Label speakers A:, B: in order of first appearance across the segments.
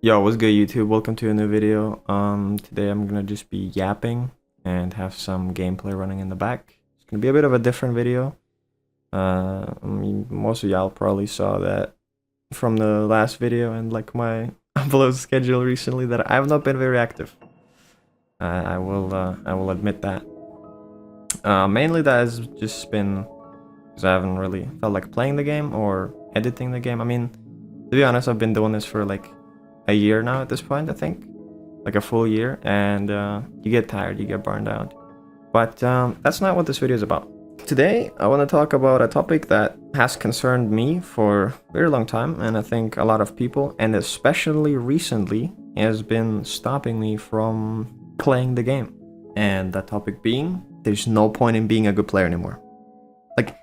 A: Yo, what's good YouTube? Welcome to a new video. Today I'm gonna just be yapping and have some gameplay running in the back. It's gonna be a bit of a different video. Most of y'all probably saw that from the last video and like my upload schedule recently that I have not been very active. I will admit that. Mainly that has just been because I haven't really felt like playing the game or editing the game. I mean, to be honest, I've been doing this for like a year now at this point, I think. Like a full year, and you get tired, you get burned out. But that's not what this video is about. Today, I want to talk about a topic that has concerned me for a very long time, and I think a lot of people, and especially recently, has been stopping me from playing the game. And that topic being, there's no point in being a good player anymore. Like,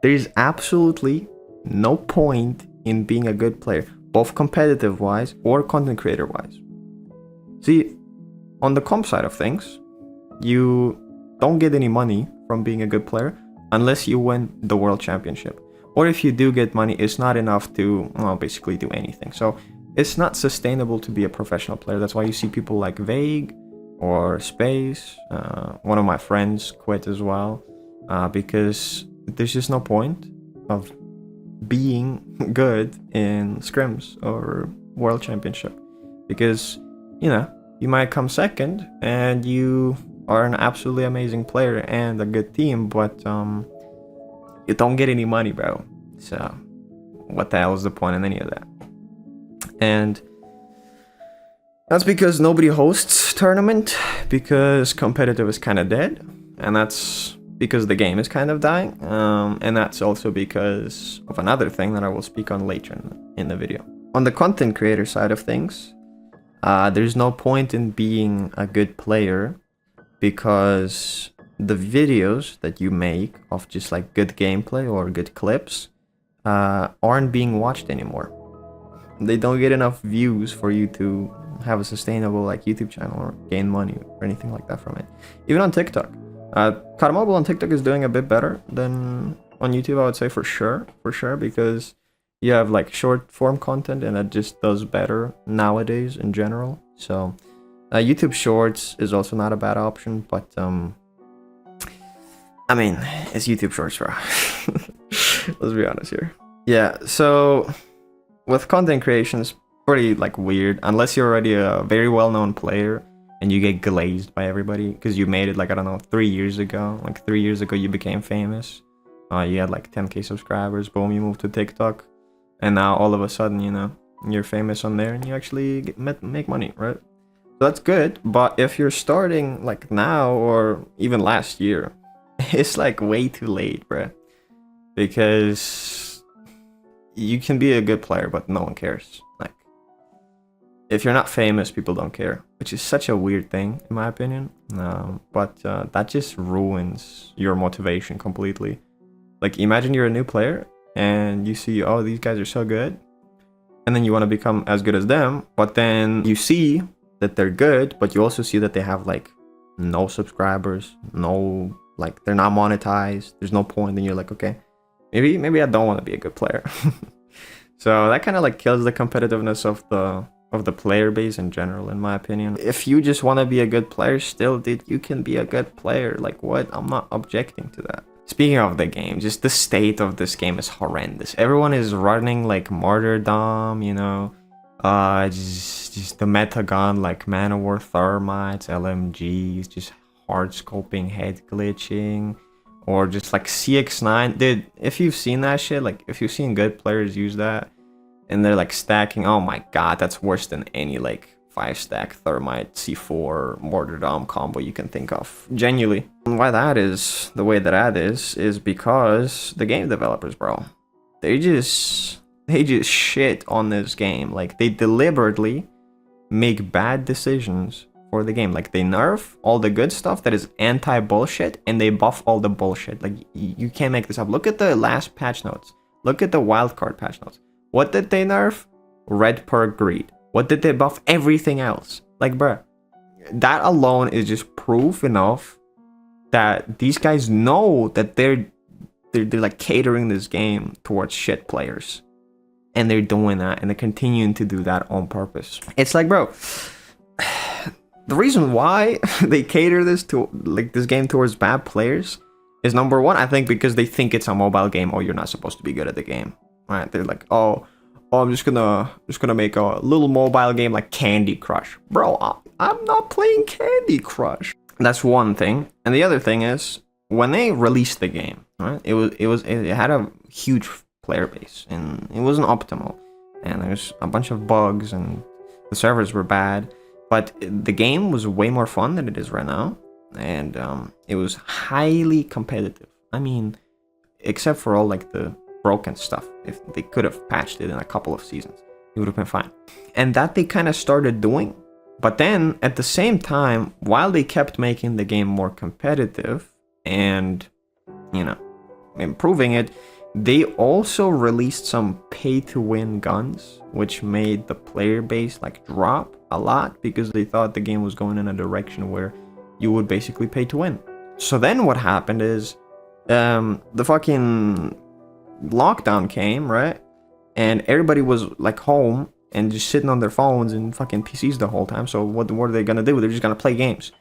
A: there's absolutely no point in being a good player, both competitive wise or content creator wise. See, on the comp side of things, you don't get any money from being a good player unless you win the world championship. Or if you do get money, it's not enough to, well, basically do anything. So it's not sustainable to be a professional player. That's why you see people like Vague or Space. One of my friends quit as well because there's just no point of being good in scrims or world championship, because you might come second and you are an absolutely amazing player and a good team, but you don't get any money, bro. So what the hell is the point in any of that? And that's because nobody hosts tournament, because competitive is kind of dead, and that's because the game is kind of dying, and that's also because of another thing that I will speak on later in the video. On the content creator side of things, there's no point in being a good player because the videos that you make of just like good gameplay or good clips aren't being watched anymore. They don't get enough views for you to have a sustainable like YouTube channel or gain money or anything like that from it. Even on TikTok. COD Mobile on TikTok is doing a bit better than on YouTube, I would say, for sure, because you have like short form content and it just does better nowadays in general. So YouTube Shorts is also not a bad option, but I mean, it's YouTube Shorts, bro. Let's be honest here. Yeah, so with content creation, it's pretty like weird unless you're already a very well-known player and you get glazed by everybody because you made it like, I don't know, 3 years ago. Like 3 years ago you became famous. You had like 10k subscribers, boom, you moved to TikTok, and now all of a sudden, you're famous on there and you actually make money, right? So that's good, but if you're starting like now or even last year, it's like way too late, bro. Because you can be a good player, but no one cares. Like, if you're not famous, people don't care, which is such a weird thing, in my opinion. But that just ruins your motivation completely. Like, imagine you're a new player and you see, oh, these guys are so good, and then you want to become as good as them, but then you see that they're good, but you also see that they have like no subscribers, no, like they're not monetized, there's no point, and you're like, okay, maybe I don't want to be a good player. So that kind of like kills the competitiveness of the player base in general, in my opinion. If you just want to be a good player still, dude, you can be a good player. Like, what? I'm not objecting to that. Speaking of the game, just the state of this game is horrendous. Everyone is running like martyrdom, just the meta gun like Man of War thermites, LMGs, just hard scoping, head glitching, or just like CX9. Dude, if you've seen that shit, like if you've seen good players use that and they're like stacking, oh my god, that's worse than any like 5-stack thermite C4 martyrdom combo you can think of. Genuinely. And why that is the way that is because the game developers, bro, they just shit on this game. Like, they deliberately make bad decisions for the game. Like, they nerf all the good stuff that is anti-bullshit and they buff all the bullshit. Like, you can't make this up. Look at the last patch notes. Look at the wildcard patch notes. What did they nerf? Red perk greed. What did they buff? Everything else. Like, bruh, that alone is just proof enough that these guys know that they're like catering this game towards shit players. And they're doing that, and they're continuing to do that on purpose. It's like, bro, the reason why they cater this to like this game towards bad players is number one, I think because they think it's a mobile game. Oh, you're not supposed to be good at the game, right? They're like, oh, I'm just gonna make a little mobile game like Candy Crush, bro. I'm not playing Candy Crush. That's one thing, and the other thing is when they released the game, right? It had a huge player base, and it wasn't optimal, and there's a bunch of bugs, and the servers were bad. But the game was way more fun than it is right now, and it was highly competitive. I mean, except for all like the broken stuff. If they could have patched it in a couple of seasons, it would have been fine. And that they kind of started doing. But then at the same time, while they kept making the game more competitive and, you know, improving it, they also released some pay-to-win guns, which made the player base like drop a lot because they thought the game was going in a direction where you would basically pay to win. So then what happened is the fucking lockdown came, right? And everybody was like home and just sitting on their phones and fucking PCs the whole time. So what are they gonna do? They're just gonna play games.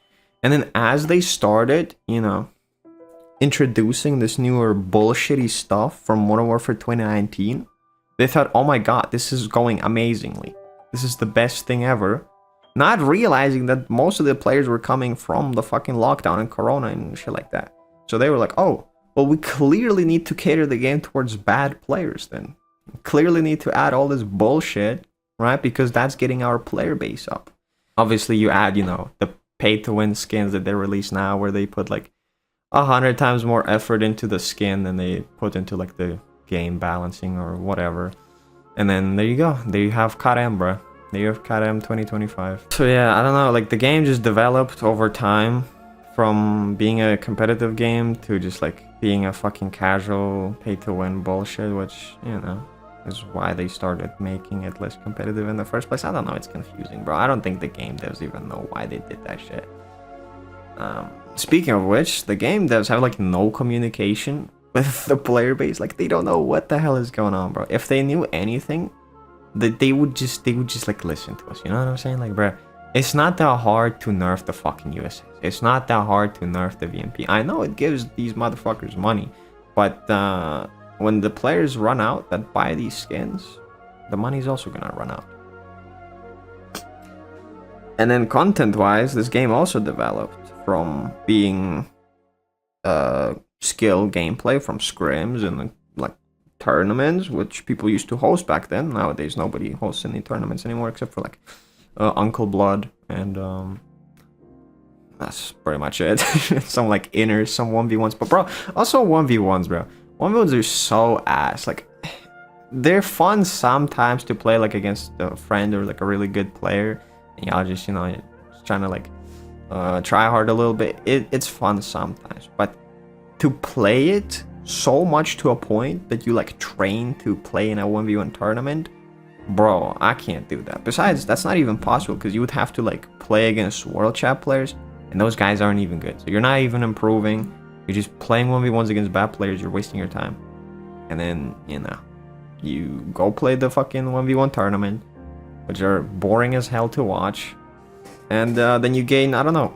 A: And then as they started, you know, introducing this newer bullshitty stuff from Modern Warfare 2019, they thought, oh my god, this is going amazingly. This is the best thing ever. Not realizing that most of the players were coming from the fucking lockdown and Corona and shit like that. So they were like, oh, well, we clearly need to cater the game towards bad players then. We clearly need to add all this bullshit, right? Because that's getting our player base up. Obviously, you add, you know, the pay-to-win skins that they release now where they put like 100 times more effort into the skin than they put into like the game balancing or whatever. And then there you go. There you have CODM, bro. There you have CODM 2025. So yeah, I don't know. Like the game just developed over time from being a competitive game to just like being a fucking casual pay-to-win bullshit, which, you know, is why they started making it less competitive in the first place. I don't know. It's confusing, bro. I don't think the game devs even know why they did that shit. Speaking of which, the game devs have like no communication with the player base. Like they don't know what the hell is going on, bro. If they knew anything, that they would just like listen to us. You know what I'm saying? Like, bro, it's not that hard to nerf the fucking USS. It's not that hard to nerf the VMP. I know it gives these motherfuckers money, but when the players run out that buy these skins, the money's also gonna run out. And then content-wise, this game also developed from being skill gameplay from scrims and like tournaments, which people used to host back then. Nowadays, nobody hosts any tournaments anymore except for like Uncle Blood, and that's pretty much it. Some like inners, some 1v1s, but bro, also 1v1s, bro. 1v1s are so ass. Like they're fun sometimes to play like against a friend or like a really good player, and y'all just, you know, just trying to like try hard a little bit. It's fun sometimes, but to play it so much to a point that you like train to play in a 1v1 tournament, bro, I can't do that. Besides, that's not even possible because you would have to like play against world chat players, and those guys aren't even good. So you're not even improving. You're just playing 1v1s against bad players. You're wasting your time. And then, you know, you go play the fucking 1v1 tournament, which are boring as hell to watch. And then you gain, I don't know,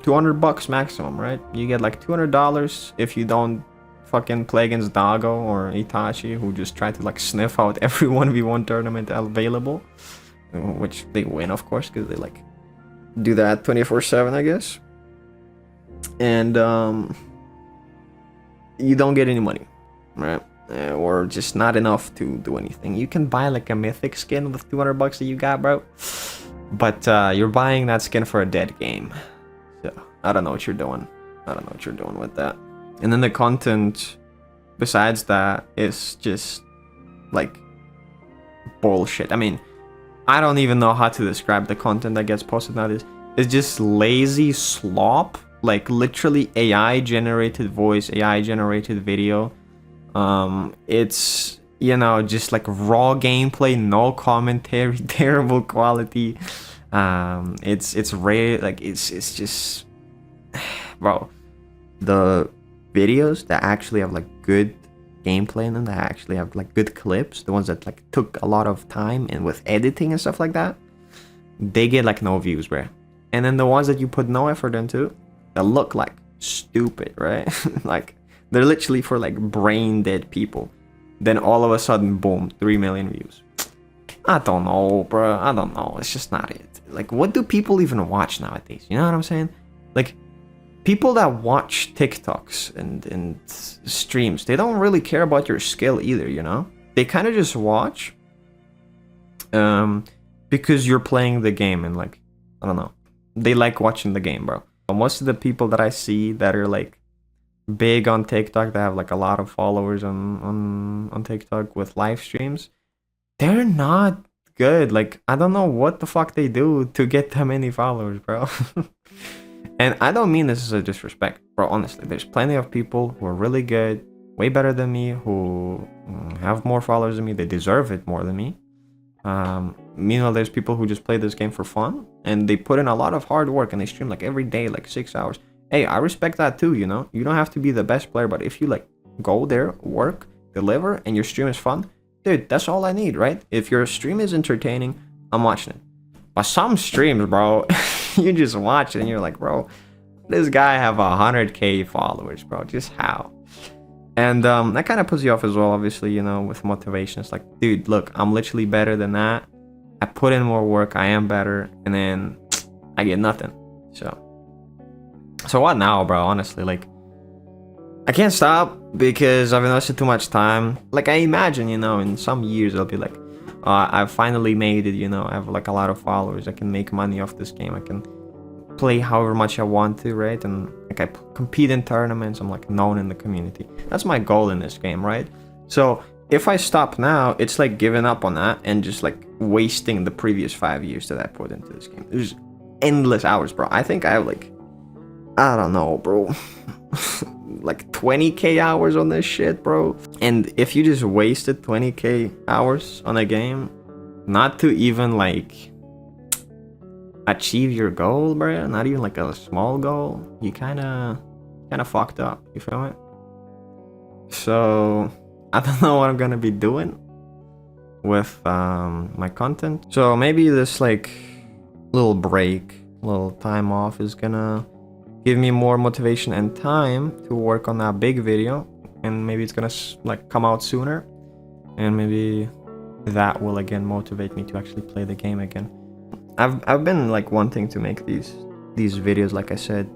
A: $200 maximum, right? You get like $200 if you don't fucking play against Dago or Itachi, who just try to like sniff out every 1v1 tournament available, which they win, of course, because they like do that 24/7, I guess. And you don't get any money, right? Or just not enough to do anything. You can buy like a mythic skin with $200 that you got, bro, but you're buying that skin for a dead game. So I don't know what you're doing. I don't know what you're doing with that. And then the content besides that is just like bullshit. I mean, I don't even know how to describe the content that gets posted nowadays. It's just lazy slop, like literally AI generated voice, AI generated video. It's, you know, just like raw gameplay, no commentary, terrible quality. It's rare, like it's just, bro, the videos that actually have like good gameplay in them, that actually have like good clips, the ones that like took a lot of time and with editing and stuff like that, they get like no views, bro. And then the ones that you put no effort into, that look like stupid, right? Like they're literally for like brain dead people. Then all of a sudden, boom, 3 million views. I don't know, bro. I don't know. It's just not it. Like, what do people even watch nowadays? You know what I'm saying? Like, people that watch TikToks and streams, they don't really care about your skill either, you know? They kind of just watch because you're playing the game and like, I don't know. They like watching the game, bro. Most of the people that I see that are like big on TikTok, that have like a lot of followers on TikTok with live streams, they're not good. Like, I don't know what the fuck they do to get that many followers, bro. And I don't mean this as a disrespect, bro. Honestly, there's plenty of people who are really good, way better than me, who have more followers than me. They deserve it more than me. Meanwhile, there's people who just play this game for fun, and they put in a lot of hard work, and they stream like every day, like 6 hours. Hey, I respect that too, you know? You don't have to be the best player, but if you like go there, work, deliver, and your stream is fun, dude, that's all I need, right? If your stream is entertaining, I'm watching it. But some streams, bro, you just watch it and you're like, bro, this guy have 100k followers, bro. Just how? And that kind of puts you off as well, obviously, you know, with motivation. It's like, dude, look, I'm literally better than that. I put in more work, I am better, and then I get nothing. So what now, bro? Honestly, like, I can't stop because I've invested too much time. Like, I imagine, you know, in some years I'll be like, I've finally made it, you know, I have like a lot of followers, I can make money off this game, I can play however much I want to, right? And like I compete in tournaments, I'm like known in the community. That's my goal in this game, right? So if I stop now, it's like giving up on that and just like wasting the previous 5 years that I put into this game. There's endless hours, bro. I think I have like, I don't know, bro. Like 20k hours on this shit, bro. And if you just wasted 20k hours on a game, not to even like achieve your goal, bro, not even like a small goal, you kind of fucked up, you feel me? So I don't know what I'm gonna be doing with my content. So maybe this like little break, little time off is gonna give me more motivation and time to work on that big video, and maybe it's gonna like come out sooner, and maybe that will again motivate me to actually play the game again. I've been like wanting to make these videos, like I said,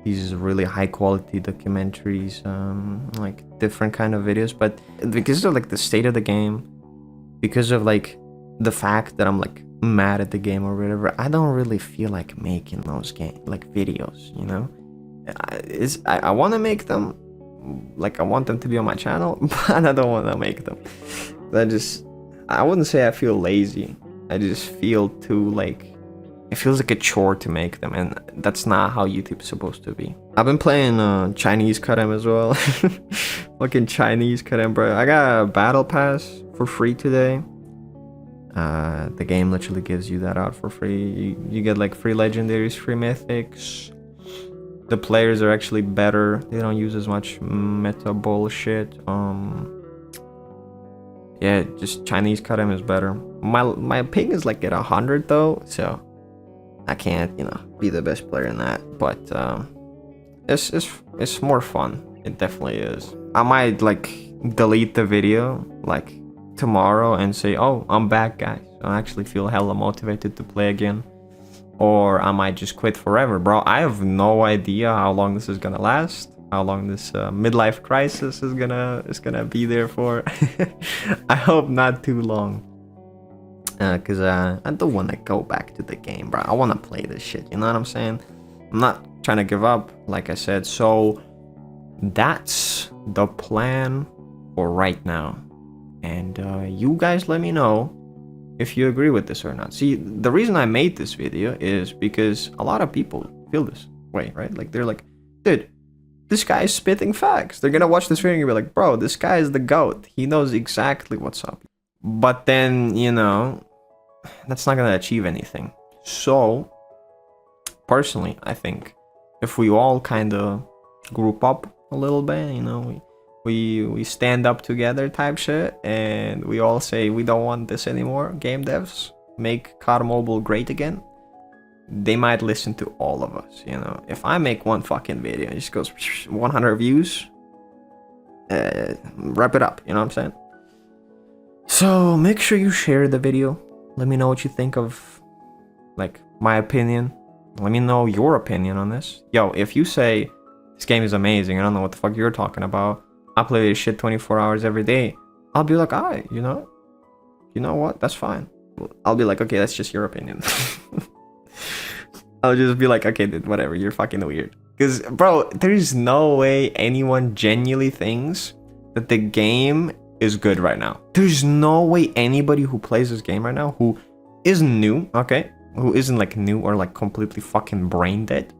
A: these really high quality documentaries, like different kind of videos, but because of like the state of the game, because of like the fact that I'm like mad at the game or whatever, I don't really feel like making those videos, you know? I want to make them, like I want them to be on my channel, but I don't want to make them. I wouldn't say I feel lazy, I just feel too like, it feels like a chore to make them, and that's not how YouTube's supposed to be. I've been playing Chinese CODM as well. Fucking Chinese CODM, bro. I got a battle pass for free today. The game literally gives you that out for free. You get like free legendaries, free mythics. The players are actually better. They don't use as much meta bullshit. Yeah, just Chinese CODM is better. My ping is like at 100 though, so I can't, you know, be the best player in that. But it's more fun. It definitely is. I might like delete the video like tomorrow and say, oh, I'm back, guys. I actually feel hella motivated to play again. Or I might just quit forever, bro. I have no idea how long this is gonna last, how long this midlife crisis is gonna be there for. I hope not too long, because I don't want to go back to the game, bro. I want to play this shit, you know what I'm saying? I'm not trying to give up, like I said. So that's the plan for right now. And you guys let me know if you agree with this or not. See, the reason I made this video is because a lot of people feel this way, right? Like, they're like, dude, this guy is spitting facts. They're gonna watch this video and be like, bro, this guy is the GOAT. He knows exactly what's up. But then, you know, that's not gonna achieve anything. So, personally, I think if we all kind of group up a little bit, you know, we stand up together type shit, and we all say we don't want this anymore, game devs, make COD Mobile great again, they might listen to all of us, you know. If I make one fucking video, it just goes 100 views, wrap it up, you know what I'm saying? So make sure you share the video. Let me know what you think of, like, my opinion. Let me know your opinion on this. Yo, if you say this game is amazing, I don't know what the fuck you're talking about, I play this shit 24 hours every day, I'll be like, alright, you know what, that's fine. I'll be like, okay, that's just your opinion. I'll just be like, okay, dude, whatever, you're fucking weird. Because, bro, there's no way anyone genuinely thinks that the game is good right now. There's no way anybody who plays this game right now, who isn't new, okay, who isn't like new or like completely fucking brain dead,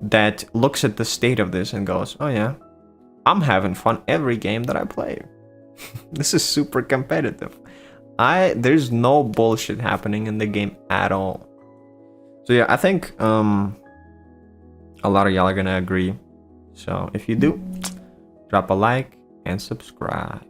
A: that looks at the state of this and goes, oh yeah, I'm having fun every game that I play. This is super competitive. There's no bullshit happening in the game at all. So yeah, I think a lot of y'all are gonna agree. So if you do, drop a like and subscribe.